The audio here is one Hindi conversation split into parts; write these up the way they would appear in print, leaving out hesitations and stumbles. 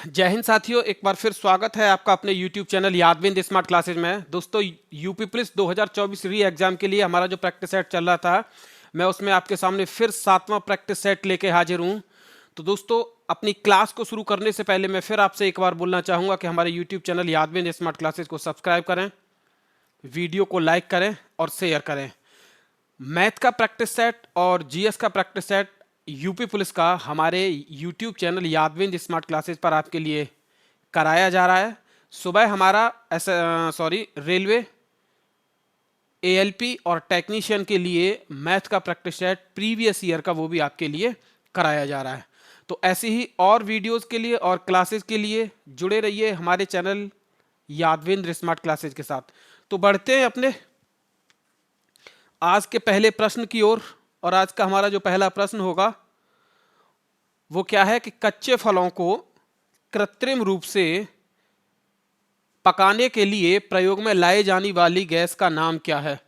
जय हिंद साथियों, एक बार फिर स्वागत है आपका अपने YouTube चैनल यादविंद स्मार्ट क्लासेज में। दोस्तों, यूपी पुलिस 2024 री एग्जाम के लिए हमारा जो प्रैक्टिस सेट चल रहा था, मैं उसमें आपके सामने फिर 7वां प्रैक्टिस सेट लेके हाजिर हूं। तो दोस्तों, अपनी क्लास को शुरू करने से पहले मैं फिर आपसे एक बार बोलना चाहूँगा कि हमारे यूट्यूब चैनल यादविंद स्मार्ट क्लासेज को सब्सक्राइब करें, वीडियो को लाइक करें और शेयर करें। मैथ का प्रैक्टिस सेट और जीएस का प्रैक्टिस सेट यूपी पुलिस का हमारे यूट्यूब चैनल यादविंद स्मार्ट क्लासेस पर आपके लिए कराया जा रहा है। सुबह हमारा रेलवे, एएलपी और टेक्नीशियन के लिए मैथ का प्रैक्टिस सेट प्रीवियस ईयर का वो भी आपके लिए कराया जा रहा है। तो ऐसी ही और वीडियोस के लिए और क्लासेस के लिए जुड़े रहिए हमारे चैनल यादविंद स्मार्ट क्लासेस के साथ। तो बढ़ते हैं अपने आज के पहले प्रश्न की ओर। और आज का हमारा जो पहला प्रश्न होगा वो क्या है कि कच्चे फलों को कृत्रिम रूप से पकाने के लिए प्रयोग में लाई जाने वाली गैस का नाम क्या है।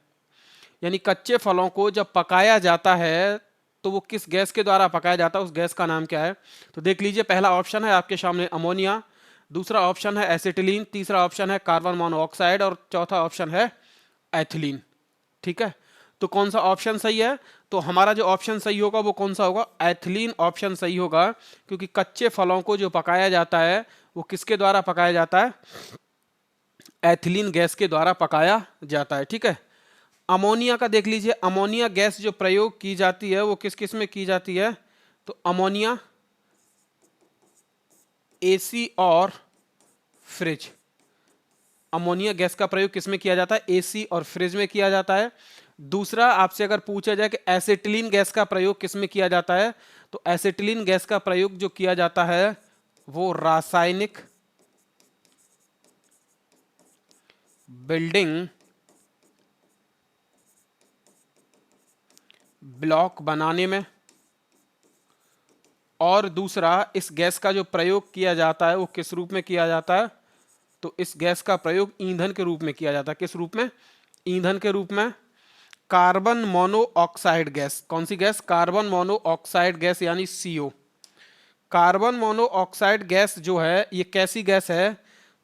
यानी कच्चे फलों को जब पकाया जाता है तो वो किस गैस के द्वारा पकाया जाता है, उस गैस का नाम क्या है। तो देख लीजिए, पहला ऑप्शन है आपके सामने अमोनिया, दूसरा ऑप्शन है एसिटिलीन, तीसरा ऑप्शन है कार्बन मोनोऑक्साइड और चौथा ऑप्शन है एथिलीन। ठीक है, तो कौन सा ऑप्शन सही है? तो हमारा जो ऑप्शन सही होगा वो कौन सा होगा? एथिलीन ऑप्शन सही होगा, क्योंकि कच्चे फलों को जो पकाया जाता है वो किसके द्वारा पकाया जाता है? एथिलीन गैस के द्वारा पकाया जाता है। ठीक है, अमोनिया का देख लीजिए, अमोनिया गैस जो प्रयोग की जाती है वो किस किस में की जाती है? तो अमोनिया एसी और फ्रिज, अमोनिया गैस का प्रयोग किस में किया जाता है? एसी और फ्रिज में किया जाता है। दूसरा, आपसे अगर पूछा जाए कि एसिटिलीन गैस का प्रयोग किस में किया जाता है, तो एसिटिलीन गैस का प्रयोग जो किया जाता है वो रासायनिक बिल्डिंग ब्लॉक बनाने में, और दूसरा इस गैस का जो प्रयोग किया जाता है वो किस रूप में किया जाता है? तो इस गैस का प्रयोग ईंधन के रूप में किया जाता है। किस रूप में? ईंधन के रूप में। कार्बन मोनोऑक्साइड गैस, कौन सी गैस? कार्बन मोनोऑक्साइड गैस यानी सीओ। कार्बन मोनोऑक्साइड गैस जो है ये कैसी गैस है?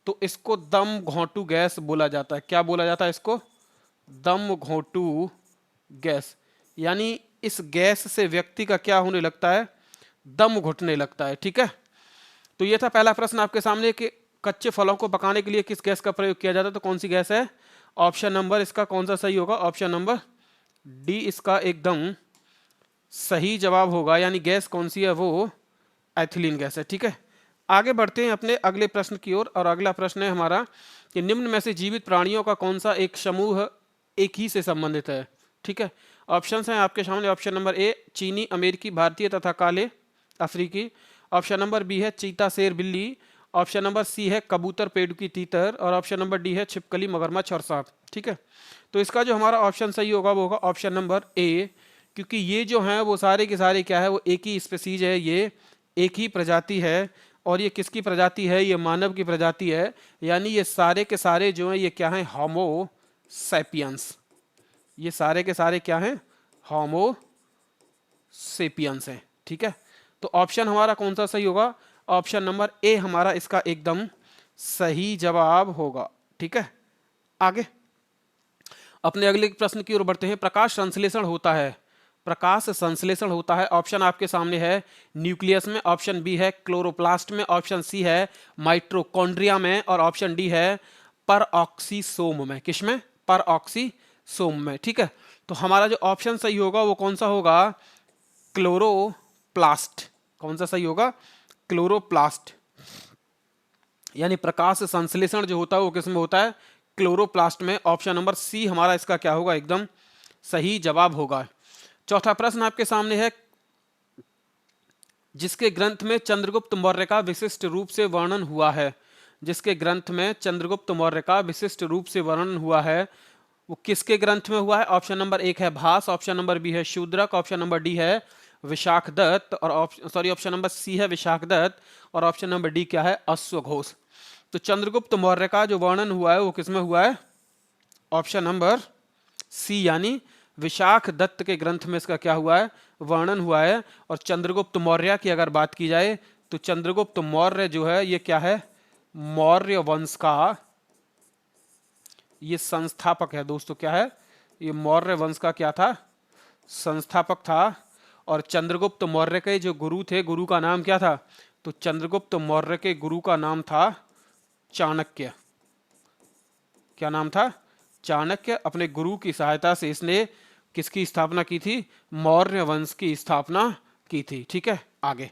तो इसको दम घोंटू गैस बोला जाता है। क्या बोला जाता है इसको? दम घोंटू गैस। यानी इस गैस से व्यक्ति का क्या होने लगता है? दम घुटने लगता है। ठीक है, तो ये था पहला प्रश्न आपके सामने कि कच्चे फलों को पकाने के लिए किस गैस का प्रयोग किया जाता है, तो कौन सी गैस है? ऑप्शन नंबर इसका कौन सा सही होगा? ऑप्शन नंबर डी इसका एकदम सही जवाब होगा। यानी गैस कौन सी है? वो एथिलीन गैस है। ठीक है, आगे बढ़ते हैं अपने अगले प्रश्न की ओर। और अगला प्रश्न है हमारा कि निम्न में से जीवित प्राणियों का कौन सा एक समूह एक ही से संबंधित है। ठीक है, ऑप्शन हैं आपके सामने। ऑप्शन नंबर ए चीनी, अमेरिकी, भारतीय तथा काले अफ्रीकी। ऑप्शन नंबर बी है चीता, शेर, बिल्ली। ऑप्शन नंबर सी है कबूतर, पेड़ुकी, तीतर। और ऑप्शन नंबर डी है छिपकली, मगरमच्छ और सांप। ठीक है, तो इसका जो हमारा ऑप्शन सही होगा वो होगा ऑप्शन नंबर ए, क्योंकि ये जो है वो सारे के सारे क्या है? वो एक ही स्पीसीज है, ये एक ही प्रजाति है। और ये किसकी प्रजाति है? ये मानव की प्रजाति है। यानी ये सारे के सारे जो हैं ये क्या हैं? Homo sapiens. ये सारे के सारे क्या हैं? होमो सेपियंस हैं। ठीक है, तो ऑप्शन हमारा कौन सा सही होगा? ऑप्शन नंबर ए हमारा इसका एकदम सही जवाब होगा। ठीक है, आगे अपने अगले प्रश्न की ओर बढ़ते हैं। प्रकाश संश्लेषण होता है, प्रकाश संश्लेषण होता है। ऑप्शन आपके सामने है न्यूक्लियस में, ऑप्शन बी है क्लोरोप्लास्ट में, ऑप्शन सी है माइटोकॉन्ड्रिया में, और ऑप्शन डी है परऑक्सीसोम में। किस में? परऑक्सीसोम में। ठीक है, तो हमारा जो ऑप्शन सही होगा वो कौन सा होगा? क्लोरोप्लास्ट। कौन सा सही होगा? क्लोरोप्लास्ट। यानी प्रकाश संश्लेषण जो होता है वो किस में होता है? क्लोरोप्लास्ट में। ऑप्शन नंबर सी हमारा इसका क्या होगा? एकदम सही जवाब होगा। चौथा प्रश्न आपके सामने है, जिसके ग्रंथ में चंद्रगुप्त मौर्य का विशिष्ट रूप से वर्णन हुआ है। जिसके ग्रंथ में चंद्रगुप्त मौर्य का विशिष्ट रूप से वर्णन हुआ है वो किसके ग्रंथ में हुआ है? ऑप्शन नंबर एक है भास, ऑप्शन नंबर बी है शूद्रक, ऑप्शन नंबर डी है विशाखदत्त, और ऑप्शन नंबर सी है विशाखदत्त, और ऑप्शन नंबर डी क्या है? अश्वघोष। तो चंद्रगुप्त मौर्य का जो वर्णन हुआ है वो किसमें हुआ है? ऑप्शन नंबर सी यानी विशाखदत्त के ग्रंथ में इसका क्या हुआ है? वर्णन हुआ है। और चंद्रगुप्त मौर्य की अगर बात की जाए तो चंद्रगुप्त मौर्य जो है ये क्या है, मौर्य वंश का ये संस्थापक है दोस्तों। क्या है, ये मौर्य वंश का क्या था, संस्थापक था। और चंद्रगुप्त मौर्य के जो गुरु थे, गुरु का नाम क्या था, तो चंद्रगुप्त मौर्य के गुरु का नाम था चाणक्य। क्या नाम था, चाणक्य। अपने गुरु की सहायता से इसने किसकी स्थापना की थी, मौर्य वंश की स्थापना की थी। ठीक है, आगे।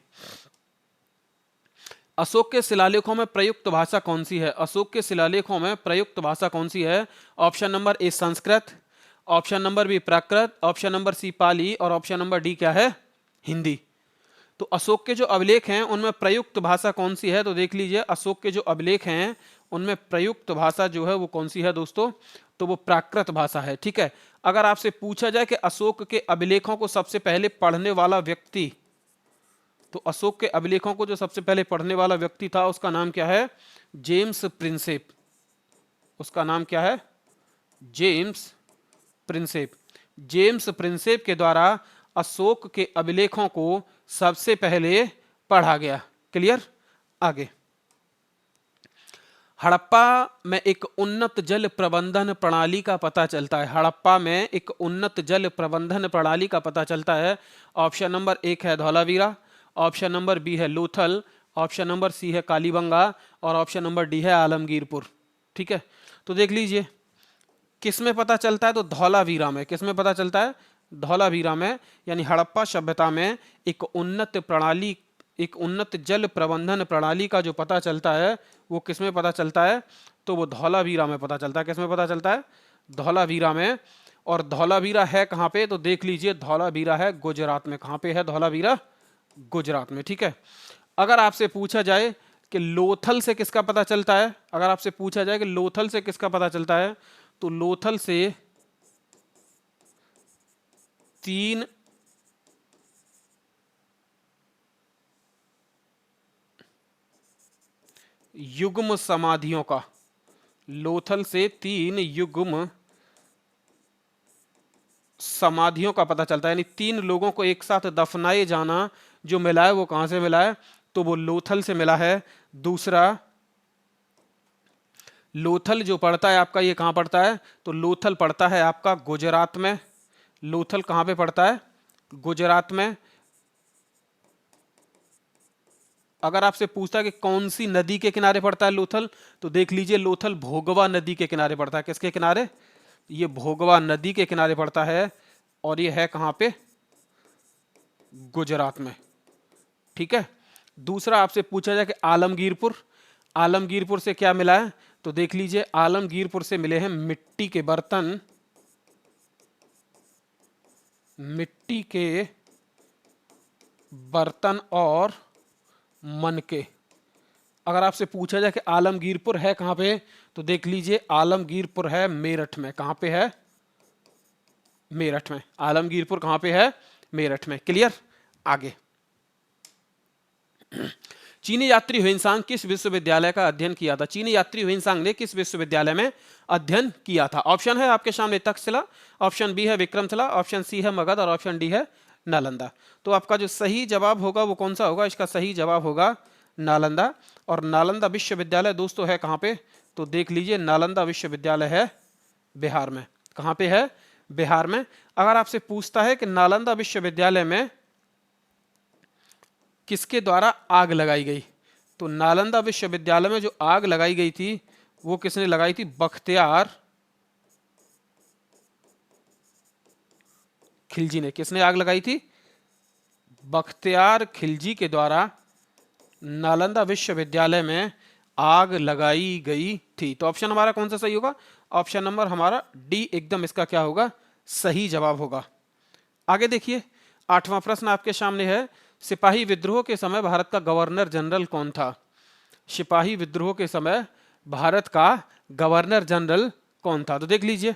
अशोक के शिलालेखों में प्रयुक्त भाषा कौन सी है, अशोक के शिलालेखों में प्रयुक्त भाषा कौन सी है। Option number A Sanskrit, option number B Prakrit, option number C Pali और ऑप्शन नंबर डी क्या है, हिंदी। तो अशोक के जो अभिलेख हैं उनमें प्रयुक्त भाषा कौन सी है, तो देख लीजिए अशोक के जो अभिलेख हैं उनमें प्रयुक्त भाषा जो है वो कौन सी है दोस्तों, तो वो प्राकृत भाषा है। ठीक है, अगर आपसे पूछा जाए कि अशोक के अभिलेखों को सबसे पहले पढ़ने वाला व्यक्ति, तो अशोक के अभिलेखों को जो सबसे पहले पढ़ने वाला व्यक्ति था उसका नाम क्या है, जेम्स प्रिंसेप। उसका नाम क्या है, जेम्स प्रिंसेप। जेम्स प्रिंसेप के द्वारा अशोक के अभिलेखों को सबसे पहले पढ़ा गया। क्लियर, आगे। हड़प्पा में एक उन्नत जल प्रबंधन प्रणाली का पता चलता है, हड़प्पा में एक उन्नत जल प्रबंधन प्रणाली का पता चलता है। ऑप्शन नंबर एक है धौलावीरा, ऑप्शन नंबर बी है लोथल, ऑप्शन नंबर सी है कालीबंगा और ऑप्शन नंबर डी है आलमगीरपुर। ठीक है, तो देख लीजिए किस में पता चलता है, तो धौलावीरा में। किस में पता चलता है, धौलावीरा में। यानी हड़प्पा सभ्यता में एक उन्नत प्रणाली, एक उन्नत जल प्रबंधन प्रणाली का जो पता चलता है वो किस में पता चलता है, तो वो धौलावीरा में पता चलता है। किस में पता चलता है, धौलावीरा में। और धौलावीरा है कहाँ पे, तो देख लीजिए धौलावीरा है गुजरात में। कहाँ पे है धौलावीरा, गुजरात में। ठीक है, अगर आपसे पूछा जाए कि लोथल से किसका पता चलता है, अगर आपसे पूछा जाए कि लोथल से किसका पता चलता है, तो लोथल से 3 युग्म समाधियों का, लोथल से 3 युग्म समाधियों का पता चलता है। यानी 3 लोगों को एक साथ दफनाए जाना जो मिला है वो कहां से मिला है, तो वो लोथल से मिला है। दूसरा, लोथल जो पड़ता है आपका, ये कहां पड़ता है, तो लोथल पड़ता है आपका गुजरात में। लोथल कहां पे पड़ता है, गुजरात में। अगर आपसे पूछता है कि कौन सी नदी के किनारे पड़ता है लोथल, तो देख लीजिए लोथल भोगवा नदी के किनारे पड़ता है। किसके किनारे, ये भोगवा नदी के किनारे पड़ता है और ये है कहां पे, गुजरात में। ठीक है, दूसरा आपसे पूछा जाए कि आलमगीरपुर, आलमगीरपुर से क्या मिला है, तो देख लीजिए आलमगीरपुर से मिले हैं मिट्टी के बर्तन, मिट्टी के बर्तन और मनके। अगर आपसे पूछा जाए कि आलमगीरपुर है कहां पे, तो देख लीजिए आलमगीरपुर है मेरठ में। कहां पे है, मेरठ में। आलमगीरपुर कहां पे है, मेरठ में। क्लियर, आगे। चीनी यात्री ह्वेनसांग किस विश्वविद्यालय का अध्ययन किया था, चीनी यात्री ह्वेनसांग ने किस विश्वविद्यालय में अध्ययन किया था। ऑप्शन है आपके सामने तक्षशिला, ऑप्शन बी है विक्रमशिला, ऑप्शन सी है मगध और ऑप्शन डी है नालंदा। तो आपका जो सही जवाब होगा वो कौन सा होगा, इसका सही जवाब होगा नालंदा। और नालंदा विश्वविद्यालय दोस्तों है कहां पे, तो देख लीजिए नालंदा विश्वविद्यालय है बिहार में। कहां पे है, बिहार में। अगर आपसे पूछता है कि नालंदा विश्वविद्यालय में किसके द्वारा आग लगाई गई, तो नालंदा विश्वविद्यालय में जो आग लगाई गई थी वो किसने लगाई थी, बख्तियार खिलजी ने। किसने आग लगाई थी, बख्तियार खिलजी के द्वारा नालंदा विश्वविद्यालय में आग लगाई गई थी। तो ऑप्शन हमारा कौन सा सही होगा, ऑप्शन नंबर हमारा डी एकदम इसका क्या होगा, सही जवाब होगा। आगे देखिए 8वां प्रश्न आपके सामने है, सिपाही विद्रोह के समय भारत का गवर्नर जनरल कौन था। सिपाही विद्रोह के समय भारत का गवर्नर जनरल कौन था, तो देख लीजिए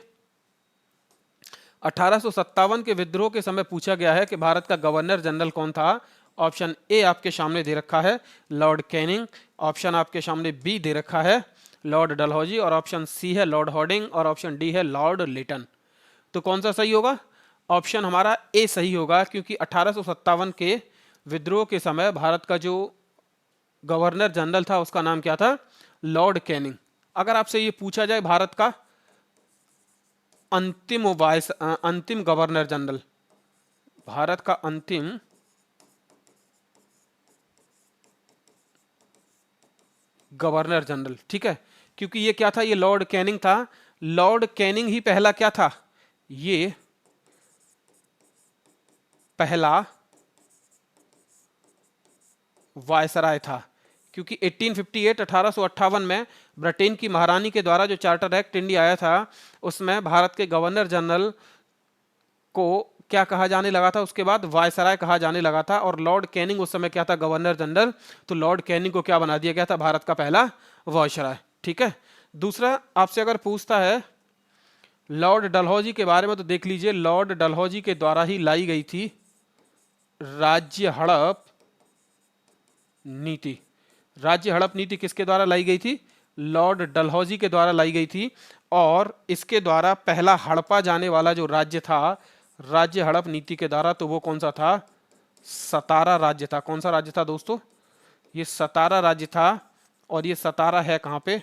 1857 के विद्रोह के समय पूछा गया है कि भारत का गवर्नर जनरल कौन था। ऑप्शन ए आपके सामने दे रखा है लॉर्ड कैनिंग, ऑप्शन आपके सामने बी दे रखा है लॉर्ड डलहौजी और ऑप्शन सी है लॉर्ड हॉर्डिंग और ऑप्शन डी है लॉर्ड लिटन। तो कौन सा सही होगा, ऑप्शन हमारा ए सही होगा, क्योंकि 1857 के विद्रोह के समय भारत का जो गवर्नर जनरल था उसका नाम क्या था? Lord Canning. अगर आपसे ये पूछा जाए भारत का अंतिम गवर्नर जनरल, भारत का अंतिम गवर्नर जनरल, ठीक है, क्योंकि ये क्या था, ये लॉर्ड कैनिंग था। लॉर्ड कैनिंग ही पहला क्या था, ये पहला वायसराय था, क्योंकि 1858 1858 में ब्रिटेन की महारानी के द्वारा जो चार्टर एक्ट इंडिया आया था उसमें भारत के गवर्नर जनरल को क्या कहा जाने लगा था, उसके बाद वायसराय कहा जाने लगा था। और लॉर्ड कैनिंग उस समय क्या था, गवर्नर जनरल, तो लॉर्ड कैनिंग को क्या बना दिया गया था, भारत का पहला वायसराय, ठीक है। दूसरा आपसे अगर पूछता है लॉर्ड डलहौजी के बारे में, तो देख लीजिए लॉर्ड डलहौजी के द्वारा ही लाई गई थी राज्य हड़प नीति। राज्य हड़प नीति किसके द्वारा लाई गई थी, लॉर्ड डलहौजी के द्वारा लाई गई थी। और इसके द्वारा पहला हड़पा जाने वाला जो राज्य था राज्य हड़प नीति के द्वारा, तो वो कौन सा था, सतारा राज्य था। कौन सा राज्य था दोस्तों, ये सतारा राज्य था। और ये सतारा है कहाँ पे,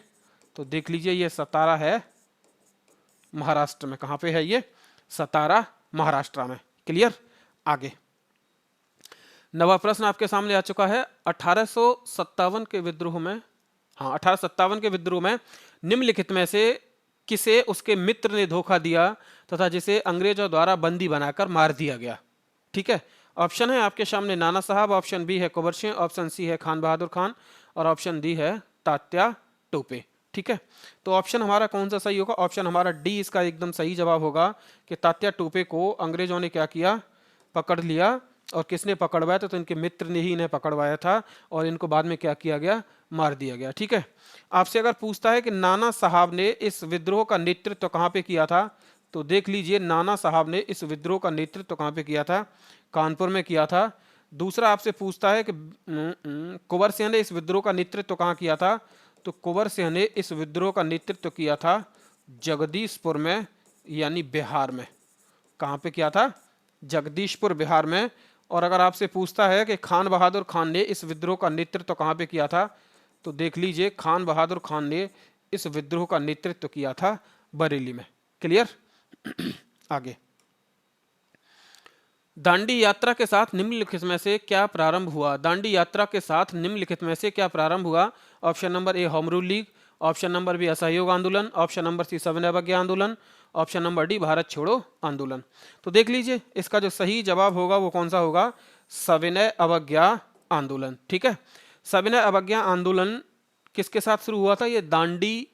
तो देख लीजिए ये सतारा है महाराष्ट्र में। कहाँ पे है ये, सतारा महाराष्ट्र में। क्लियर। आगे नवा प्रश्न आपके सामने आ चुका है। 1857 के विद्रोह में, हाँ 1857 के विद्रोह में निम्नलिखित में से किसे उसके मित्र ने धोखा दिया तथा जिसे अंग्रेजों द्वारा बंदी बनाकर मार दिया गया। ठीक है, ऑप्शन है आपके सामने नाना साहब, ऑप्शन बी है कुंवर सिंह, ऑप्शन सी है खान बहादुर खान और ऑप्शन डी है तात्या टोपे। ठीक है, तो ऑप्शन हमारा कौन सा सही होगा, ऑप्शन हमारा डी इसका एकदम सही जवाब होगा कि तात्या टोपे को अंग्रेजों ने क्या किया, पकड़ लिया। और किसने पकड़वाया था, तो इनके मित्र ने ही इन्हें पकड़वाया था और इनको बाद में क्या किया गया, मार दिया गया। ठीक है, आपसे अगर पूछता है कि नाना साहब ने इस विद्रोह का नेतृत्व कहाँ पे किया था, तो देख लीजिए नाना साहब ने इस विद्रोह का नेतृत्व कहाँ पे किया था, कानपुर में किया था। दूसरा आपसे पूछता है कि कुंवर सिंह ने इस विद्रोह का नेतृत्व कहाँ किया था, तो कुंवर सिंह ने इस विद्रोह का नेतृत्व किया था जगदीशपुर में, यानी बिहार में। कहाँ पे किया था, जगदीशपुर बिहार में। और अगर आपसे पूछता है कि खान बहादुर खान ने इस विद्रोह का नेतृत्व कहाँ पे किया था, तो देख लीजिए खान बहादुर खान ने इस विद्रोह का नेतृत्व किया था बरेली में। क्लियर। आगे दांडी यात्रा के साथ निम्नलिखित में से क्या प्रारंभ हुआ, दांडी यात्रा के साथ निम्नलिखित में से क्या प्रारंभ हुआ। Option number A home rule league, option number B असहयोग आंदोलन, ऑप्शन नंबर सी सविनय अवज्ञा आंदोलन, ऑप्शन नंबर डी भारत छोड़ो आंदोलन। तो देख लीजिए इसका जो सही जवाब होगा वो कौन सा होगा, सविनय अवज्ञा आंदोलन। ठीक है, सविनय अवज्ञा आंदोलन किसके साथ शुरू हुआ था, ये दांडी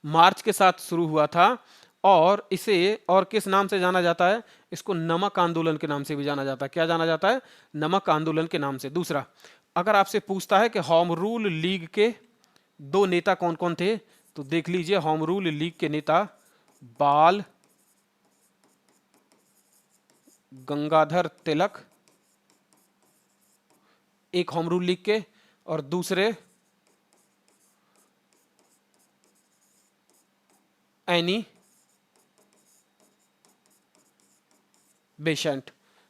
मार्च के साथ शुरू हुआ था। और इसे और किस नाम से जाना जाता है, इसको नमक आंदोलन के नाम से भी जाना जाता है। क्या जाना जाता है, नमक आंदोलन के नाम से। दूसरा अगर आपसे पूछता है कि होम रूल लीग के दो नेता कौन कौन थे, तो देख लीजिए होम रूल लीग के नेता बाल गंगाधर तिलक एक होम रूल लीग के, और दूसरे एनी बेसेंट।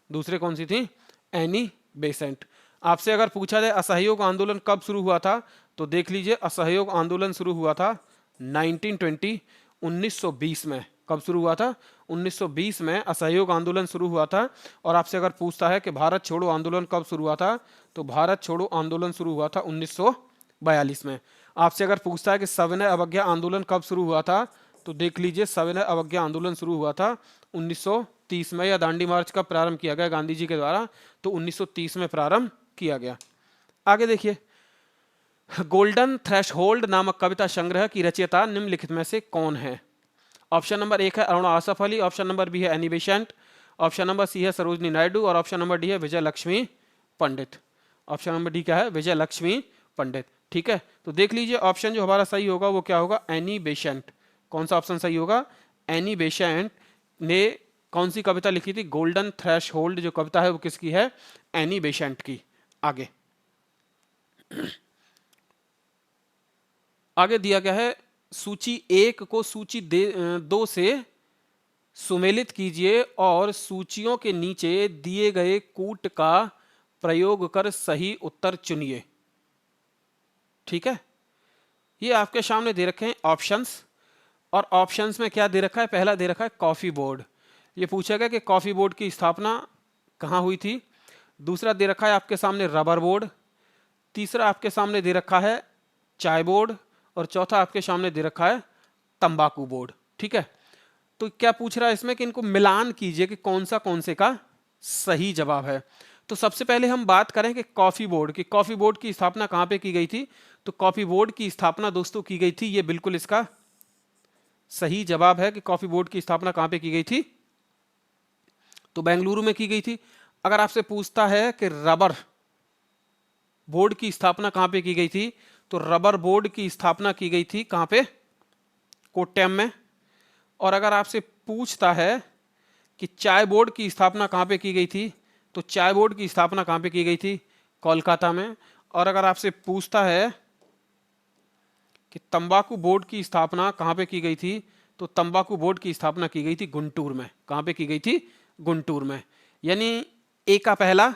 दूसरे कौन सी थी, एनी बेसेंट। आपसे अगर पूछा जाए असहयोग आंदोलन कब शुरू हुआ था, तो देख लीजिए असहयोग आंदोलन शुरू हुआ था 1920 1920 में। कब शुरू हुआ था, 1920 में असहयोग आंदोलन शुरू हुआ था। और आपसे अगर पूछता है कि भारत छोड़ो आंदोलन कब शुरू हुआ था, तो भारत छोड़ो आंदोलन शुरू हुआ था 1942 में। आपसे अगर पूछता है कि सविनय अवज्ञा आंदोलन कब शुरू हुआ था, तो देख लीजिए सविनय अवज्ञा आंदोलन शुरू हुआ था 1930 में, या दांडी मार्च का प्रारंभ किया गया गांधी जी के द्वारा, तो 1930 में प्रारंभ किया गया। आगे देखिए, गोल्डन थ्रेशहोल्ड नामक कविता संग्रह की रचयिता निम्नलिखित में से कौन है। ऑप्शन नंबर एक है Aruna Asaf Ali, option number B है Annie Besant, option number C है सरोजनी नायडू और ऑप्शन नंबर डी है Vijay Lakshmi Pandit. Option number D क्या है, विजय लक्ष्मी पंडित। ठीक है, तो देख लीजिए ऑप्शन जो हमारा सही होगा वो क्या होगा, एनी बेसेंट। कौन सा ऑप्शन सही होगा, एनी बेसेंट ने कौन सी कविता लिखी थी, गोल्डन थ्रेशहोल्ड जो कविता है वो किसकी है, एनी बेसेंट की। आगे आगे दिया गया है सूची 1 को सूची 2 से सुमेलित कीजिए और सूचियों के नीचे दिए गए कूट का प्रयोग कर सही उत्तर चुनिए। ठीक है, ये आपके सामने दे रखे हैं ऑप्शंस, और ऑप्शंस में क्या दे रखा है, पहला दे रखा है कॉफी बोर्ड। ये पूछा गया कि कॉफी बोर्ड की स्थापना कहाँ हुई थी। दूसरा दे रखा है आपके सामने रबर बोर्ड। तीसरा आपके सामने दे रखा है चाय बोर्ड। और चौथा आपके सामने दे रखा है तंबाकू बोर्ड। ठीक है, तो क्या पूछ रहा है इसमें कि इनको मिलान कीजिए कि कौन से का सही जवाब है। तो सबसे पहले हम बात करें कि कॉफी बोर्ड की, कॉफी बोर्ड की स्थापना कहां पे की गई थी। तो कॉफी बोर्ड की स्थापना दोस्तों की गई थी, ये बिल्कुल इसका सही जवाब है कि कॉफी बोर्ड की स्थापना कहां पे की गई थी, तो बेंगलुरु में की गई थी। अगर आपसे पूछता है कि रबर बोर्ड की स्थापना कहां पे की गई थी, तो रबर बोर्ड की स्थापना की गई थी कहां पे, कोट्टयम में। और अगर आपसे पूछता है कि चाय बोर्ड की स्थापना कहां पे की गई थी, तो चाय बोर्ड की स्थापना कहां पे की गई थी, कोलकाता में। और अगर आपसे पूछता है कि तंबाकू बोर्ड की स्थापना कहां पे की गई थी, तो तंबाकू बोर्ड की स्थापना की गई थी गुंटूर में। कहां पे की गई थी, गुंटूर में। यानी ए का पहला,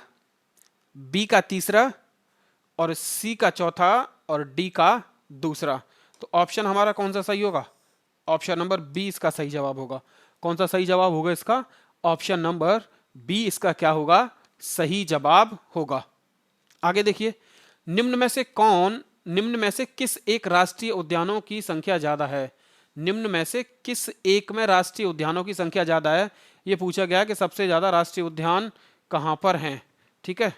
बी का तीसरा, और सी का चौथा, और डी का दूसरा। तो ऑप्शन हमारा कौन सा सही होगा, ऑप्शन नंबर बी इसका सही जवाब होगा। कौन सा सही जवाब होगा इसका, ऑप्शन नंबर बी इसका क्या होगा, सही जवाब होगा। आगे देखिए, निम्न में से किस एक राष्ट्रीय उद्यानों की संख्या ज्यादा है। निम्न में से किस एक में राष्ट्रीय उद्यानों की संख्या ज्यादा है, यह पूछा गया कि सबसे ज्यादा राष्ट्रीय उद्यान कहां पर हैं। ठीक है,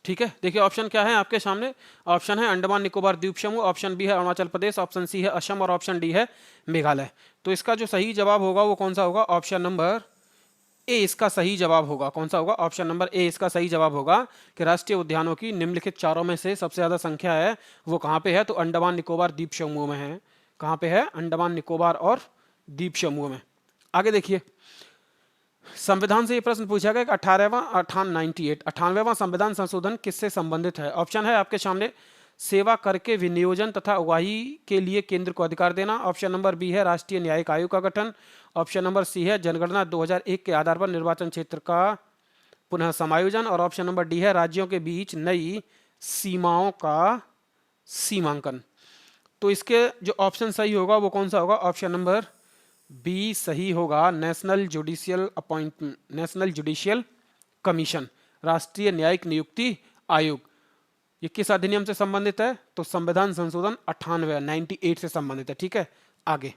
ठीक है, देखिए ऑप्शन क्या है आपके सामने। ऑप्शन है अंडमान निकोबार द्वीप समूह, ऑप्शन बी है अरुणाचल प्रदेश, ऑप्शन सी है असम, और ऑप्शन डी है मेघालय। तो इसका जो सही जवाब होगा वो कौन सा होगा, ऑप्शन नंबर ए इसका सही जवाब होगा। कौन सा होगा, ऑप्शन नंबर ए इसका सही जवाब होगा कि राष्ट्रीय उद्यानों की निम्नलिखित चारों में से सबसे ज्यादा संख्या है वो कहां पे है, तो अंडमान निकोबार द्वीप समूह में है। कहां पे है, अंडमान निकोबार और द्वीप समूह में। आगे देखिए, संविधान से ये प्रश्न पूछा गया कि 98वां संविधान संशोधन किससे संबंधित है। ऑप्शन है आपके सामने, सेवा कर के विनियोजन तथा उगाही के लिए केंद्र को अधिकार देना। ऑप्शन नंबर बी है राष्ट्रीय न्यायिक आयोग का गठन। ऑप्शन नंबर सी है जनगणना 2001 के आधार पर निर्वाचन क्षेत्र का पुनः समायोजन। और ऑप्शन नंबर डी है राज्यों के बीच नई सीमाओं का सीमांकन। तो इसके जो ऑप्शन सही होगा वो कौन सा होगा, ऑप्शन नंबर बी सही होगा, नेशनल जुडिशियल कमीशन, राष्ट्रीय न्यायिक नियुक्ति आयोग। ये किस अधिनियम से संबंधित है, तो संविधान संशोधन 98 से संबंधित है। ठीक है, आगे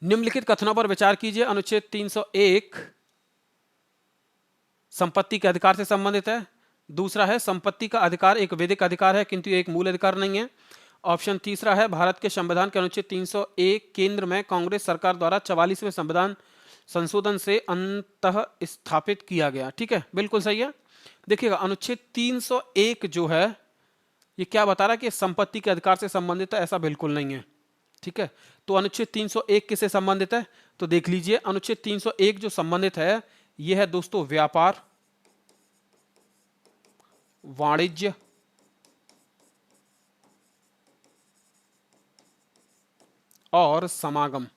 निम्नलिखित कथनों पर विचार कीजिए। अनुच्छेद 301 संपत्ति के अधिकार से संबंधित है। दूसरा है संपत्ति का अधिकार एक वैधिक अधिकार है किंतु एक मूल अधिकार नहीं है। ऑप्शन तीसरा है भारत के संविधान के अनुच्छेद 301 केंद्र में कांग्रेस सरकार द्वारा 44वें संविधान संशोधन से अंतः स्थापित किया गया। ठीक है, बिल्कुल सही है। देखिएगा, अनुच्छेद 301 जो है ये क्या बता रहा है कि संपत्ति के अधिकार से संबंधित है, ऐसा बिल्कुल नहीं है। ठीक है, तो अनुच्छेद 301 किससे संबंधित है, तो देख लीजिए अनुच्छेद 301 जो संबंधित है यह है दोस्तों व्यापार, वाणिज्य, और समागम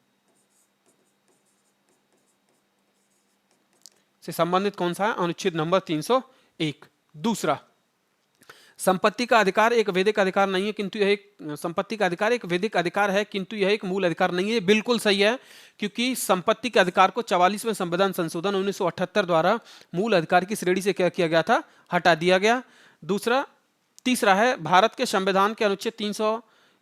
से संबंधित कौन सा है, अनुच्छेद नंबर 301। दूसरा, संपत्ति का अधिकार एक वैधिक अधिकार नहीं है किंतु यह एक संपत्ति का अधिकार एक वैधिक अधिकार है किंतु यह एक मूल अधिकार नहीं है। बिल्कुल सही है, क्योंकि संपत्ति के अधिकार को 44वें संविधान संशोधन 1978 द्वारा मूल अधिकार की श्रेणी से क्या किया गया था, हटा दिया गया। तीसरा है भारत के संविधान के अनुच्छेद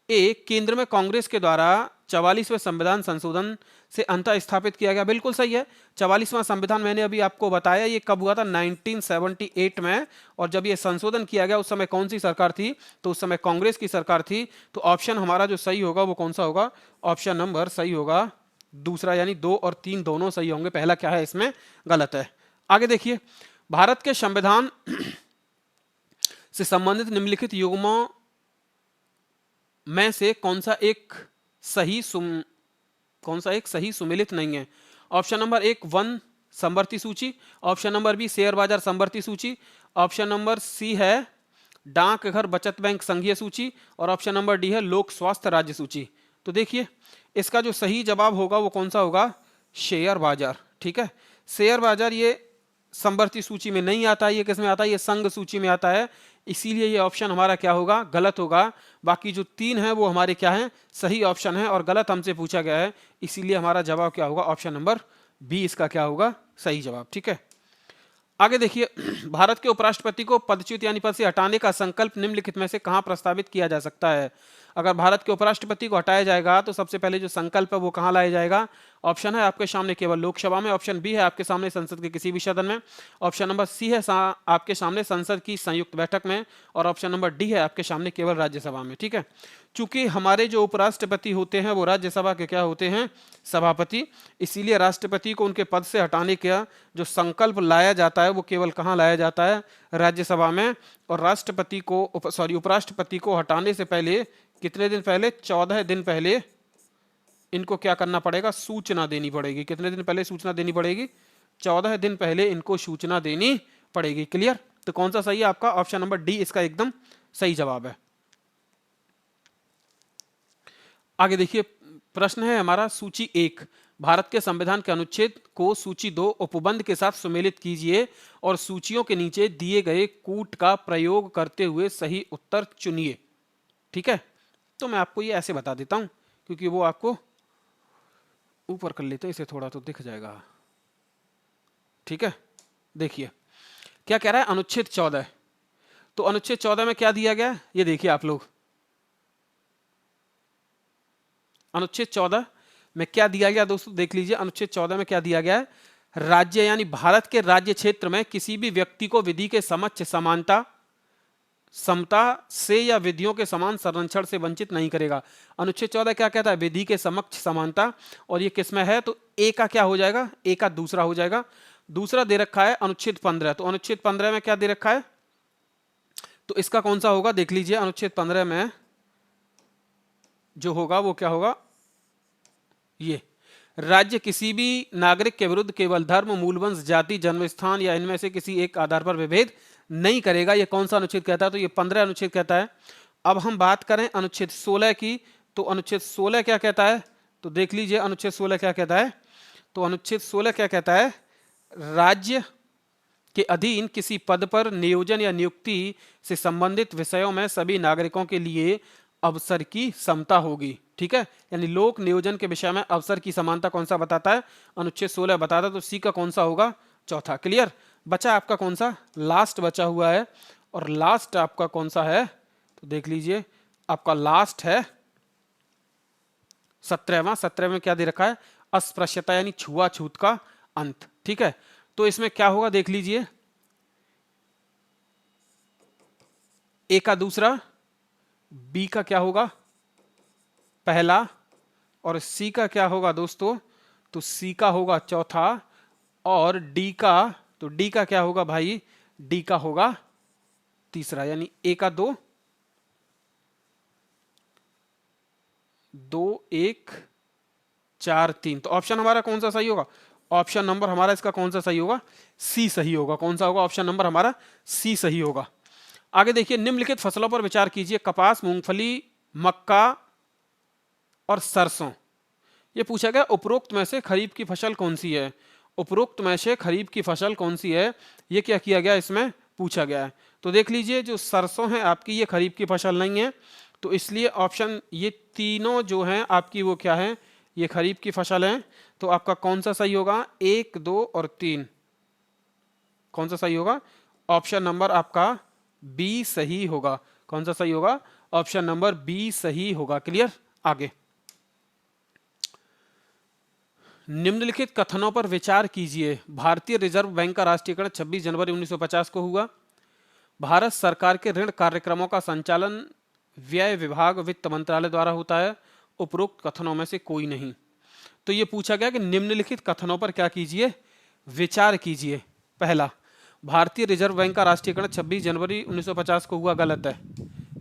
ए, केंद्र में कांग्रेस के द्वारा 44वें संविधान संशोधन से अंत स्थापित किया गया। बिल्कुल सही है। 44वां संविधान मैंने अभी आपको बताया ये कब हुआ था, 1978 में। और जब ये संशोधन किया गया उस समय कौन सी सरकार थी, तो उस समय कांग्रेस की सरकार थी। तो ऑप्शन हमारा जो सही होगा वो कौन सा होगा, ऑप्शन नंबर सही होगा दूसरा, यानी 2 और 3 दोनों सही होंगे। पहला क्या है इसमें गलत है। आगे देखिए, भारत के संविधान से संबंधित निम्नलिखित युग्मों में से कौन सा एक सही सुमेलित नहीं है। ऑप्शन नंबर 1 वन संवर्ती सूची, ऑप्शन नंबर बी शेयर बाजार संवर्ती सूची, ऑप्शन नंबर सी है डाकघर बचत बैंक संघीय सूची, और ऑप्शन नंबर डी है लोक स्वास्थ्य राज्य सूची। तो देखिए इसका जो सही जवाब होगा वो कौन सा होगा, शेयर बाजार। ठीक है, शेयर बाजार ये संवर्ती सूची में नहीं आता है, ये किस में आता है, ये संघ सूची में आता है, इसीलिए ये ऑप्शन हमारा क्या होगा, गलत होगा। बाकी जो 3 है वो हमारे क्या है, सही ऑप्शन है, और गलत हमसे पूछा गया है, इसीलिए हमारा जवाब क्या होगा, ऑप्शन नंबर बी इसका क्या होगा, सही जवाब। ठीक है, आगे देखिए, भारत के उपराष्ट्रपति को पदच्युत यानी पद से हटाने का संकल्प निम्नलिखित में से कहां प्रस्तावित किया जा सकता है। अगर भारत के उपराष्ट्रपति को हटाया जाएगा तो सबसे पहले जो संकल्प है वो कहां लाया जाएगा। ऑप्शन है आपके सामने केवल लोकसभा में, ऑप्शन बी है आपके सामने संसद के किसी भी सदन में, ऑप्शन नंबर सी है आपके सामने संसद की संयुक्त बैठक में, और ऑप्शन नंबर डी है आपके सामने केवल राज्यसभा में। ठीक है, चूंकि हमारे जो उपराष्ट्रपति होते हैं वो राज्यसभा के क्या होते हैं, सभापति, इसीलिए राष्ट्रपति को उनके पद से हटाने का जो संकल्प लाया जाता है वो केवल कहाँ लाया जाता है, राज्यसभा में। और राष्ट्रपति को उपराष्ट्रपति को हटाने से पहले कितने दिन पहले, 14 दिन पहले इनको क्या करना पड़ेगा, सूचना देनी पड़ेगी। कितने दिन पहले सूचना देनी पड़ेगी, 14 दिन पहले इनको सूचना देनी पड़ेगी। क्लियर, तो कौन सा सही है आपका, ऑप्शन नंबर डी इसका एकदम सही जवाब है। आगे देखिए, प्रश्न है हमारा सूची 1, भारत के संविधान के अनुच्छेद को सूची 2 उपबंध के साथ सुमेलित कीजिए और सूचियों के नीचे दिए गए कूट का प्रयोग करते हुए सही उत्तर चुनिए। ठीक है, तो मैं आपको ये ऐसे बता देता हूं, क्योंकि वो आपको ऊपर कर लेते हैं, इसे थोड़ा तो दिख जाएगा। ठीक है, देखिए क्या कह रहा है, अनुच्छेद 14। तो अनुच्छेद 14 में क्या दिया गया, ये देखिए आप लोग, अनुच्छेद 14 में क्या दिया गया दोस्तों, देख लीजिए अनुच्छेद 14 में क्या दिया गया है, राज्य यानी भारत के राज्य क्षेत्र में किसी भी व्यक्ति को विधि के समक्ष समानता, समता से या विधियों के समान संरक्षण से वंचित नहीं करेगा। अनुच्छेद 14 क्या कहता है, विधि के समक्ष समानता, और ये किसमें है, तो ए का क्या हो जाएगा, ए का दूसरा हो जाएगा। दूसरा दे रखा है अनुच्छेद 15, तो अनुच्छेद 15 में क्या दे रखा है, तो इसका कौन सा होगा, देख लीजिए अनुच्छेद 15 में जो होगा वो क्या होगा, ये राज्य किसी भी नागरिक के विरुद्ध केवल धर्म, मूलवंश, जाति, जन्मस्थान या इनमें से किसी एक आधार पर विभेद नहीं करेगा। ये कौन सा अनुच्छेद कहता है, तो ये 15 अनुच्छेद कहता है। अब हम बात करें अनुच्छेद 16 की, तो अनुच्छेद 16 क्या कहता है, तो देख लीजिए अनुच्छेद 16 क्या कहता है, तो अनुच्छेद 16 क्या कहता है, राज्य के अधीन किसी पद पर नियोजन या नियुक्ति से संबंधित विषयों में सभी नागरिकों के लिए अवसर की समता होगी। ठीक है, यानी लोक नियोजन के विषय में अवसर की समानता कौन सा बताता है, अनुच्छेद 16 बताता है, तो सी का कौन सा होगा, चौथा। क्लियर, बचा आपका कौन सा, लास्ट बचा हुआ है, और लास्ट आपका कौन सा है, तो देख लीजिए आपका लास्ट है 17वां। 17 में क्या दे रखा है, अस्पृश्यता यानी छुआछूत का अंत। ठीक है, तो इसमें क्या होगा, देख लीजिए ए का दूसरा, बी का क्या होगा, पहला, और सी का क्या होगा दोस्तों, तो सी का होगा चौथा, और डी का, तो डी का क्या होगा भाई, डी का होगा तीसरा, यानी ए का 2, 2 1 4 3। तो ऑप्शन हमारा कौन सा सही होगा, ऑप्शन नंबर हमारा इसका कौन सा सही होगा, सी सही होगा। कौन सा होगा, ऑप्शन नंबर हमारा सी सही होगा। आगे देखिए, निम्नलिखित फसलों पर विचार कीजिए, कपास, मूंगफली, मक्का और सरसों। ये पूछा गया उपरोक्त में से खरीफ की फसल कौन सी है, उपरोक्त में से खरीफ की फसल कौन सी है, ये क्या किया गया, इसमें पूछा गया है। तो देख लीजिए जो सरसों है आपकी, ये खरीफ की फसल नहीं है, तो इसलिए ऑप्शन ये तीनों जो हैं आपकी वो क्या है, ये खरीफ की फसल है। तो आपका कौन सा सही होगा, 1 2 और 3, कौन सा सही होगा, ऑप्शन नंबर आपका बी सही होगा। कौन सा सही होगा, ऑप्शन नंबर बी सही होगा। क्लियर। आगे, निम्नलिखित कथनों पर विचार कीजिए। भारतीय रिजर्व बैंक का राष्ट्रीयकरण 26 जनवरी 1950 को हुआ। भारत सरकार के ऋण कार्यक्रमों का संचालन व्यय विभाग वित्त मंत्रालय द्वारा होता है। उपरोक्त कथनों में से कोई नहीं। तो ये पूछा गया कि निम्नलिखित कथनों पर क्या कीजिए, विचार कीजिए। पहला, भारतीय रिजर्व बैंक का राष्ट्रीयकरण 26 जनवरी 1950 को हुआ, गलत है।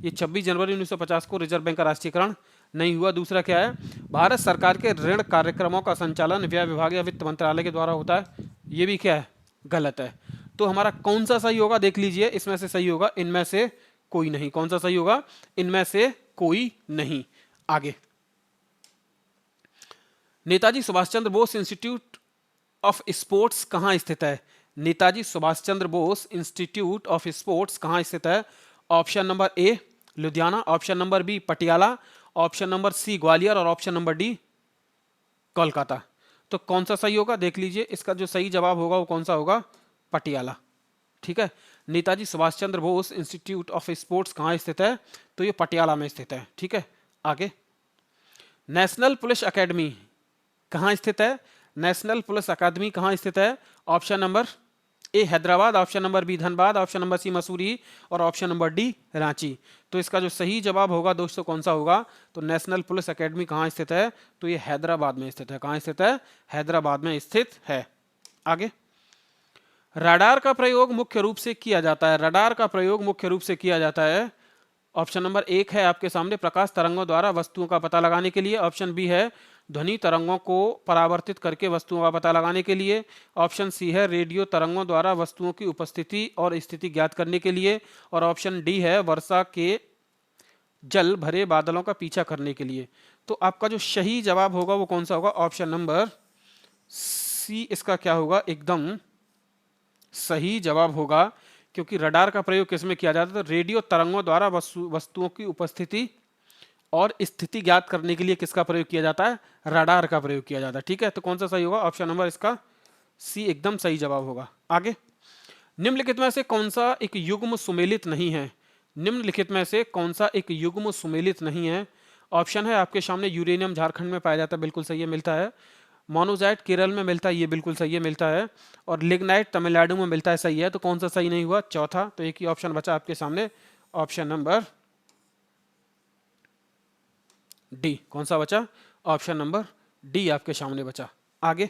ये 26 जनवरी 1950 को रिजर्व बैंक का राष्ट्रीयकरण नहीं हुआ। दूसरा क्या है, भारत सरकार के ऋण कार्यक्रमों का संचालन व्यय विभाग या वित्त मंत्रालय के द्वारा होता है, ये भी क्या है, गलत है। तो हमारा कौन सा सही होगा, देख लीजिए, इसमें से सही होगा इनमें से कोई नहीं। कौन सा सही होगा, इनमें से कोई नहीं। आगे, Netaji Subhash Chandra Bose institute of sports कहाँ स्थित है? Netaji Subhash Chandra Bose institute of sports कहाँ स्थित है? Option number A Ludhiana, option number B Patiala, option number C Gwalior और ऑप्शन नंबर डी कोलकाता। तो कौन सा सही होगा, देख लीजिए। इसका जो सही जवाब होगा वो कौन सा होगा, पटियाला। ठीक है, Netaji Subhash Chandra Bose institute of sports कहाँ स्थित है? तो ये पटियाला में स्थित है। ठीक है, आगे, नेशनल पुलिस एकेडमी कहाँ स्थित है? नेशनल पुलिस अकादमी कहाँ स्थित है? Option number A Hyderabad, option number B Dhanbad, option number C Mussoorie और ऑप्शन नंबर डी रांची। तो इसका जो सही जवाब होगा दोस्तों कौन सा होगा? तो नेशनल पुलिस एकेडमी कहाँ स्थित है? तो ये हैदराबाद में स्थित है। कहाँ स्थित है? हैदराबाद में स्थित है। आगे, रडार का प्रयोग मुख्य रूप से किया जाता है। रडार का प्रयोग मुख्य रूप से किया जाता है। ऑप्शन नंबर एक है आपके सामने, प्रकाश तरंगों द्वारा वस्तुओं का पता लगाने के लिए। ऑप्शन बी है ध्वनि तरंगों को परावर्तित करके वस्तुओं का पता लगाने के लिए। ऑप्शन सी है रेडियो तरंगों द्वारा वस्तुओं की उपस्थिति और स्थिति ज्ञात करने के लिए। और ऑप्शन डी है वर्षा के जल भरे बादलों का पीछा करने के लिए। तो आपका जो सही जवाब होगा वो कौन सा होगा? ऑप्शन नंबर सी इसका क्या होगा, एकदम सही जवाब होगा। क्योंकि रडार का प्रयोग किसमें किया जाता है? तो रेडियो तरंगों द्वारा वस्तुओं की उपस्थिति और स्थिति ज्ञात करने के लिए किसका प्रयोग किया जाता है? रडार का प्रयोग किया जाता है। ठीक है, तो कौन सा सही होगा? ऑप्शन नंबर इसका सी एकदम सही जवाब होगा। आगे, निम्नलिखित में से कौन सा एक युग्म सुमेलित नहीं है? निम्नलिखित में से कौन सा एक युग्म सुमेलित नहीं है? ऑप्शन है आपके सामने, यूरेनियम झारखंड में पाया जाता है, बिल्कुल सही है, मिलता है। मोनोजाइट केरल में मिलता है, ये बिल्कुल सही है, मिलता है। और लिग्नाइट तमिलनाडु में मिलता है, सही है। तो कौन सा सही नहीं हुआ? चौथा। तो एक ही ऑप्शन बचा आपके सामने, ऑप्शन नंबर डी। कौन सा बचा? ऑप्शन नंबर डी आपके सामने बचा। आगे,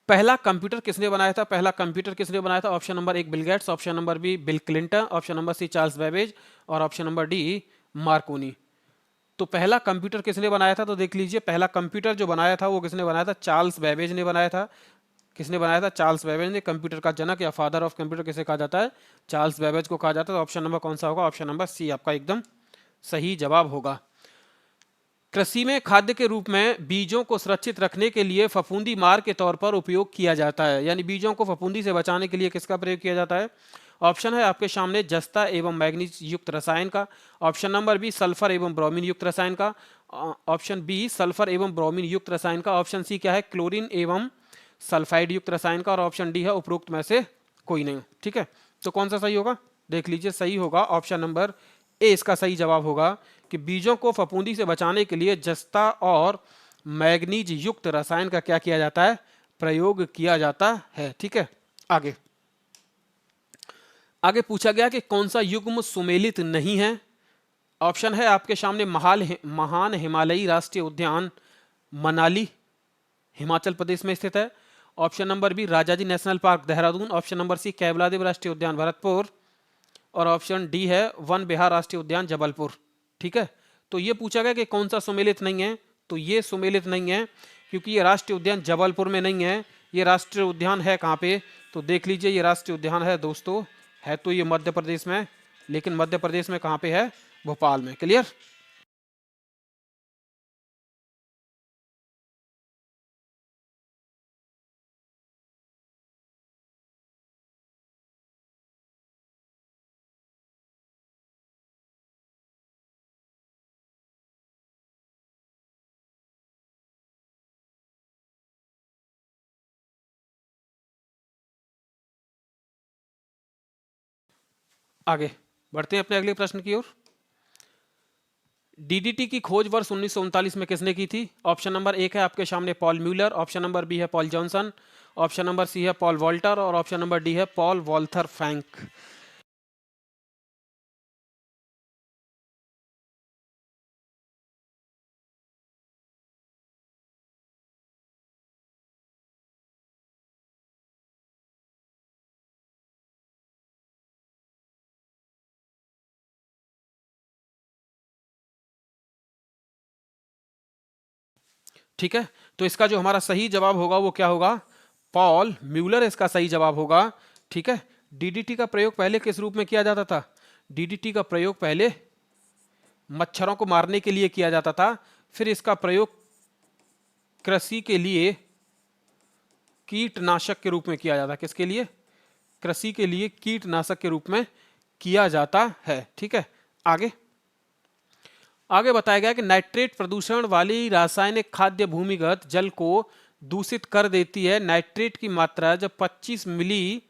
पहला कंप्यूटर किसने बनाया था? पहला कंप्यूटर किसने बनाया था? ऑप्शन नंबर एक Bill Gates, option number B Bill Clinton, option number C Charles Babbage और ऑप्शन नंबर डी मार्कोनी। तो पहला कंप्यूटर किसने बनाया था? तो देख लीजिए, पहला कंप्यूटर जो बनाया था वो किसने बनाया था? चार्ल्स बेबेज ने बनाया था। किसने बनाया था? चार्ल्स बेबेज ने। कंप्यूटर का जनक या फादर ऑफ कंप्यूटर किसे कहा जाता है? चार्ल्स बेबेज को कहा जाता है। तो ऑप्शन नंबर कौन सा होगा? ऑप्शन नंबर सी आपका एकदम सही जवाब होगा। कृषि में खाद्य के रूप में बीजों को सुरक्षित रखने के लिए फफूंदी मार के तौर पर उपयोग किया जाता है। यानी बीजों को फफूंदी से बचाने के लिए किसका प्रयोग किया जाता है? ऑप्शन है आपके सामने जस्ता एवं मैग्नीज युक्त रसायन का। ऑप्शन नंबर बी सल्फर एवं ब्रोमीन युक्त रसायन का। ऑप्शन बी सल्फर एवं ब्रोमीन युक्त रसायन का। ऑप्शन सी क्या है? क्लोरीन एवं सल्फाइड युक्त रसायन का। और ऑप्शन डी है उपरोक्त में से कोई नहीं। ठीक है, तो कौन सा सही होगा? देख लीजिए, सही होगा ऑप्शन नंबर ए इसका सही जवाब होगा कि बीजों को फफूंदी से बचाने के लिए जस्ता और मैग्नीज युक्त रसायन का क्या किया जाता है? प्रयोग किया जाता है। ठीक है, आगे, आगे पूछा गया कि कौन सा युग्म सुमेलित नहीं है। ऑप्शन है आपके सामने महान हिमालयी राष्ट्रीय उद्यान मनाली हिमाचल प्रदेश में स्थित है। Option number B Rajaji national park Dehradun. Option number C Keoladeo राष्ट्रीय उद्यान भरतपुर और ऑप्शन डी है वन विहार राष्ट्रीय उद्यान जबलपुर। ठीक है, तो ये पूछा गया कि कौन सा सुमेलित नहीं है। तो ये सुमेलित नहीं है क्योंकि ये राष्ट्रीय उद्यान जबलपुर में नहीं है। ये राष्ट्रीय उद्यान है कहाँ पे? तो देख लीजिए, ये राष्ट्रीय उद्यान है दोस्तों, है तो ये मध्य प्रदेश में, लेकिन मध्य प्रदेश में कहाँ पे है? भोपाल में। क्लियर। आगे बढ़ते हैं अपने अगले प्रश्न की ओर। डीडीटी की खोज वर्ष 1939 में किसने की थी? ऑप्शन नंबर एक है आपके सामने Paul Muller, option number B है Paul Johnson, option number C है पॉल वॉल्टर और ऑप्शन नंबर डी है पॉल वॉल्थर फ्रैंक। ठीक है, तो इसका जो हमारा सही जवाब होगा वो क्या होगा? पॉल म्यूलर इसका सही जवाब होगा। ठीक है, डीडीटी का प्रयोग पहले किस रूप में किया जाता था? डीडीटी का प्रयोग पहले मच्छरों को मारने के लिए किया जाता था, फिर इसका प्रयोग कृषि के लिए कीटनाशक के रूप में किया जाता है। किसके लिए? कृषि के लिए कीटनाशक के रूप में किया जाता है। ठीक है, आगे आगे बताया गया कि नाइट्रेट प्रदूषण वाली रासायनिक खाद्य भूमिगत जल को दूषित कर देती है। नाइट्रेट की मात्रा जब 25 मिली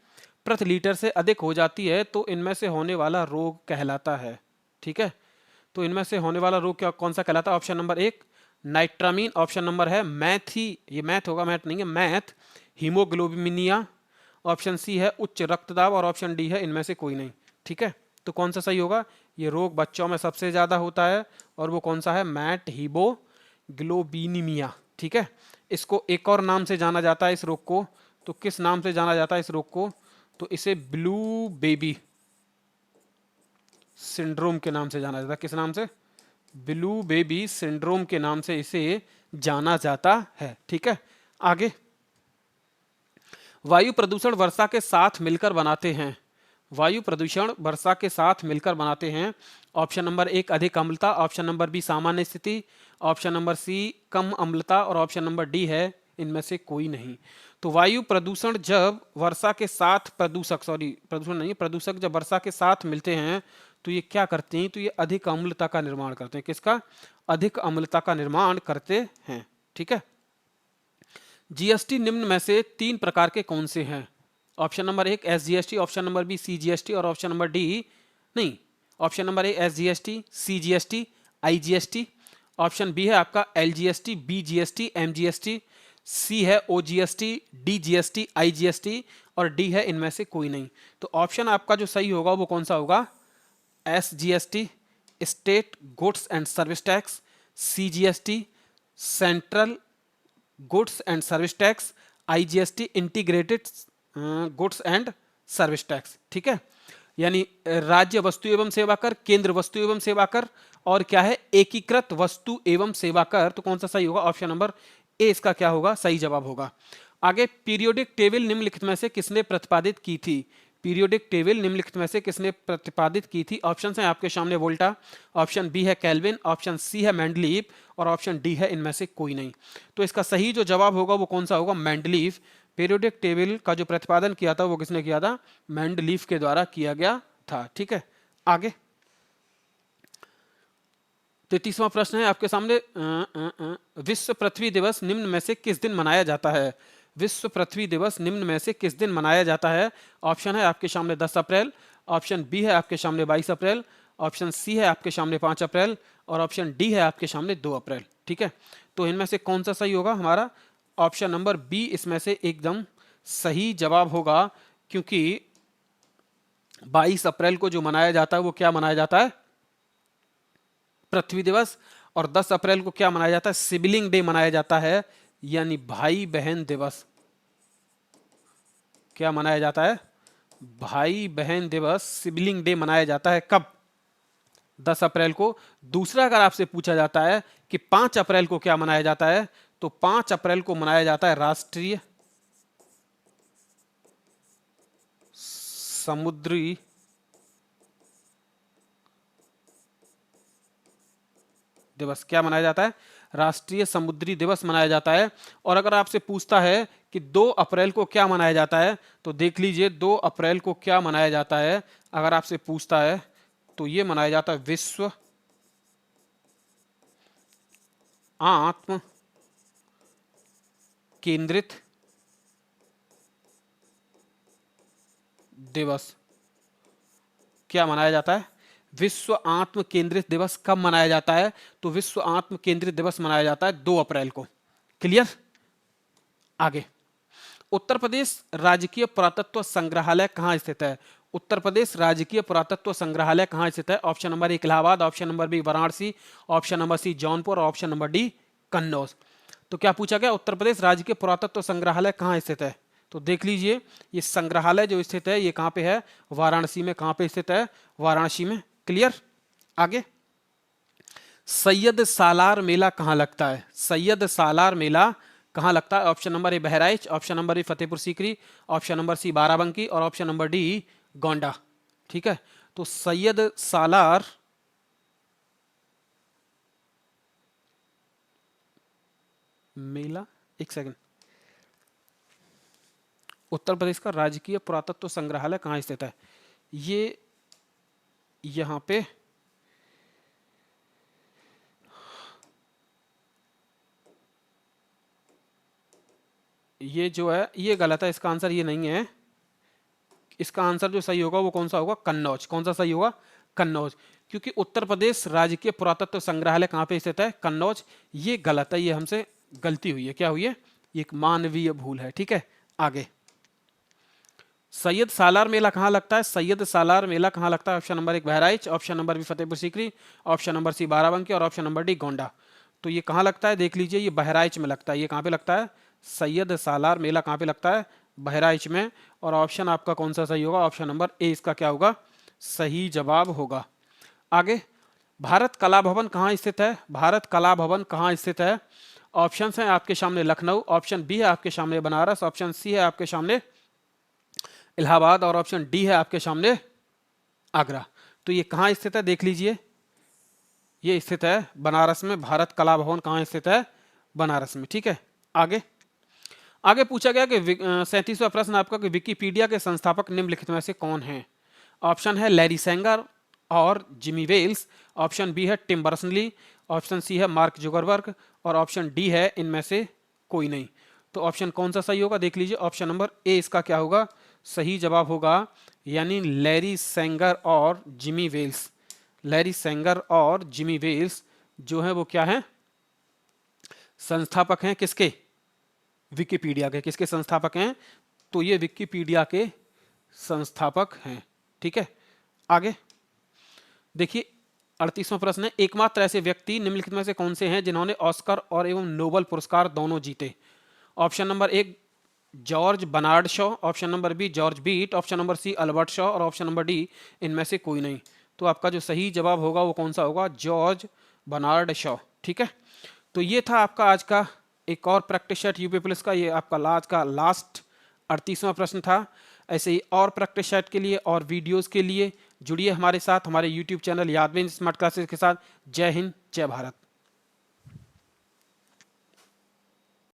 प्रति लीटर से अधिक हो जाती है तो इनमें से होने वाला रोग कहलाता है। ठीक है, तो इनमें से होने वाला रोग क्या कौन सा कहलाता है? ऑप्शन नंबर एक नाइट्रामीन, ऑप्शन नंबर है मैथी, ये मैथ होगा, मैथ नहीं है, मैथ हीमोग्लोबिनिया, ऑप्शन सी है उच्च रक्तदाब और ऑप्शन डी है इनमें से कोई नहीं। ठीक है, तो कौन सा सही होगा? ये रोग बच्चों में सबसे ज्यादा होता है और वो कौन सा है? मैट हीमोग्लोबिनीमिया। ठीक है, इसको एक और नाम से जाना जाता है इस रोग को, तो किस नाम से जाना जाता है इस रोग को? तो इसे ब्लू बेबी सिंड्रोम के नाम से जाना जाता है। किस नाम से? ब्लू बेबी सिंड्रोम के नाम से इसे जाना जाता है। ठीक है, आगे वायु प्रदूषण वर्षा के साथ मिलकर बनाते हैं। वायु प्रदूषण वर्षा के साथ मिलकर बनाते हैं। ऑप्शन नंबर एक अधिक अम्लता, ऑप्शन नंबर बी सामान्य स्थिति, ऑप्शन नंबर सी कम अम्लता और ऑप्शन नंबर डी है इनमें से कोई नहीं। तो वायु प्रदूषण जब वर्षा के साथ प्रदूषण नहीं, प्रदूषक जब वर्षा के साथ मिलते हैं तो ये क्या करते हैं? तो ये अधिक अम्लता का निर्माण करते हैं। किसका? अधिक अम्लता का निर्माण करते हैं। ठीक है, जीएसटी निम्न में से तीन प्रकार के कौन से हैं? ऑप्शन नंबर एक SGST, option number B CGST और ऑप्शन नंबर डी नहीं, option number A SGST, CGST, IGST, option B है आपका एलजीएसटी, बीजीएसटी, एमजीएसटी, सी है ओजीएसटी, डीजीएसटी, आईजीएसटी और डी है इनमें से कोई नहीं। तो ऑप्शन आपका जो सही होगा वो कौन सा होगा? SGST state goods and service tax, CGST central goods and service tax, IGST integrated goods and service tax. ठीक है, यानी राज्य वस्तु एवं सेवा कर, केंद्र वस्तु एवं सेवा कर और क्या है? एकीकृत वस्तु एवं सेवा कर। तो कौन सा सही होगा? ऑप्शन नंबर ए इसका क्या होगा? सही जवाब होगा। आगे पीरियोडिक टेबल निम्नलिखित में से किसने प्रतिपादित की थी? पीरियोडिक टेबल निम्नलिखित में से किसने प्रतिपादित की थी? ऑप्शन हैं आपके सामने वोल्टा, ऑप्शन बी है कैल्विन, ऑप्शन सी है मेंडलीव और ऑप्शन डी है इनमें से कोई नहीं। तो इसका सही जो जवाब होगा वो कौन सा होगा? मेंडलीव। पीरियोडिक टेबल का जो प्रतिपादन किया था वो किसने किया था? मेंडलीव के द्वारा किया गया था। ठीक है, आगे 33वां प्रश्न है आपके सामने। विश्व पृथ्वी दिवस निम्न में से किस दिन मनाया जाता है? विश्व पृथ्वी दिवस निम्न में से किस दिन मनाया जाता है? ऑप्शन है आपके सामने 10 अप्रैल, ऑप्शन बी है आपके सामने 22 अप्रैल, ऑप्शन सी है आपके सामने 5 अप्रैल और ऑप्शन डी है आपके सामने 2 अप्रैल। ठीक है, तो इनमें से कौन सा सही होगा? हमारा ऑप्शन नंबर बी इसमें से एकदम सही जवाब होगा, क्योंकि 22 अप्रैल को जो मनाया जाता है वो क्या मनाया जाता है? पृथ्वी दिवस। और 10 अप्रैल को क्या मनाया जाता है? सिबलिंग डे मनाया जाता है, यानी भाई बहन दिवस। क्या मनाया जाता है? भाई बहन दिवस, सिबलिंग डे मनाया जाता है। कब? 10 अप्रैल को। दूसरा अगर आपसे पूछा जाता है कि 5 अप्रैल को क्या मनाया जाता है, तो 5 अप्रैल को मनाया जाता है राष्ट्रीय समुद्री दिवस। क्या मनाया जाता है? राष्ट्रीय समुद्री दिवस मनाया जाता है। और अगर आपसे पूछता है कि 2 अप्रैल को क्या मनाया जाता है, तो देख लीजिए 2 अप्रैल को क्या मनाया जाता है। अगर आपसे पूछता है तो ये मनाया जाता है विश्व आत्म केंद्रित दिवस। क्या मनाया जाता है? विश्व आत्म केंद्रित दिवस कब मनाया जाता है? तो विश्व आत्म केंद्रित दिवस मनाया जाता है 2 अप्रैल को। क्लियर? आगे, उत्तर प्रदेश राजकीय पुरातत्व संग्रहालय कहाँ स्थित है? उत्तर प्रदेश राजकीय पुरातत्व संग्रहालय कहाँ स्थित है? Option number A Allahabad, option number B Varanasi, option number C Jaunpur और ऑप्शन नंबर डी कन्नौज। तो क्या पूछा गया? उत्तर प्रदेश राजकीय पुरातत्व संग्रहालय कहाँ स्थित है? तो देख लीजिए, ये संग्रहालय जो स्थित है ये कहाँ पे है? वाराणसी में। कहाँ पे स्थित है? वाराणसी में। क्लियर? आगे, सैयद सालार मेला कहाँ लगता है? सैयद सालार मेला कहाँ लगता है? Option number A Bahraich, option number A Fatehpur Sikri, option number C Barabanki और ऑप्शन नंबर डी गोंडा। ठीक है, तो सैयद सालार मेला, एक सेकंड, उत्तर प्रदेश का राजकीय पुरातत्व संग्रहालय कहाँ स्थित है? ये यहां पे ये जो है ये गलत है, इसका आंसर ये नहीं है। इसका आंसर जो सही होगा वो कौन सा होगा? कन्नौज। कौन सा सही होगा? कन्नौज। क्योंकि उत्तर प्रदेश राजकीय पुरातत्व संग्रहालय कहाँ पे स्थित है? कन्नौज। ये गलत है, ये हमसे गलती हुई है। क्या हुई है? ये एक मानवीय भूल है। ठीक है, आगे, सैयद सालार मेला कहाँ लगता है? सैयद सालार मेला कहाँ लगता है? Option number 1 Bahraich, option number B Fatehpur Sikri, option number C Barabanki और ऑप्शन नंबर डी गोंडा। तो ये कहाँ लगता है? देख लीजिए, ये बहराइच में लगता है। ये कहाँ पे लगता है? सैयद सालार मेला कहाँ पे लगता है? बहराइच में। और ऑप्शन आपका कौन सा सही होगा? ऑप्शन नंबर ए इसका क्या होगा? सही जवाब होगा। आगे, भारत कला भवन कहाँ स्थित है? भारत कला भवन कहाँ स्थित है? ऑप्शन हैं आपके सामने लखनऊ, ऑप्शन बी है आपके सामने बनारस, ऑप्शन सी है आपके सामने इलाहाबाद और ऑप्शन डी है आपके सामने आगरा। तो ये कहाँ स्थित है? देख लीजिए, ये स्थित है बनारस में। भारत कला भवन कहाँ स्थित है? बनारस में। ठीक है, आगे, आगे पूछा गया कि 37वां प्रश्न आपका कि विकिपीडिया के संस्थापक निम्नलिखित में से कौन हैं? ऑप्शन है लैरी सेंगर और जिमी वेल्स, ऑप्शन बी है टिम बर्नर्स-ली, ऑप्शन सी है मार्क जुकरबर्ग और ऑप्शन डी है इनमें से कोई नहीं। तो ऑप्शन कौन सा सही होगा? देख लीजिए, ऑप्शन नंबर ए इसका क्या होगा? सही जवाब होगा, यानी लैरी सेंगर और जिमी वेल्स। लैरी सेंगर और जिमी वेल्स जो है वो क्या है? संस्थापक हैं किसके? विकिपीडिया के। किसके संस्थापक हैं? तो ये विकिपीडिया के संस्थापक हैं। ठीक है, आगे देखिए, 38वां प्रश्न है, एकमात्र ऐसे व्यक्ति निम्नलिखित में से कौन से हैं जिन्होंने ऑस्कर और एवं नोबेल पुरस्कार दोनों जीते? Option number 1 George Bernard Shaw, option number B George Beat, option number C Albert Shaw और ऑप्शन नंबर डी इनमें से कोई नहीं। तो आपका जो सही जवाब होगा वो कौन सा होगा? George Bernard Shaw. ठीक है, तो ये था आपका आज का एक और प्रैक्टिस सेट यूपी पुलिस का। ये आपका आज का लास्ट 38वां प्रश्न था। ऐसे ही और प्रैक्टिस सेट के लिए और वीडियोस के लिए जुड़िए हमारे साथ, हमारे यूट्यूब चैनल यादवें स्मार्ट क्लासेस के साथ। जय हिंद, जय भारत।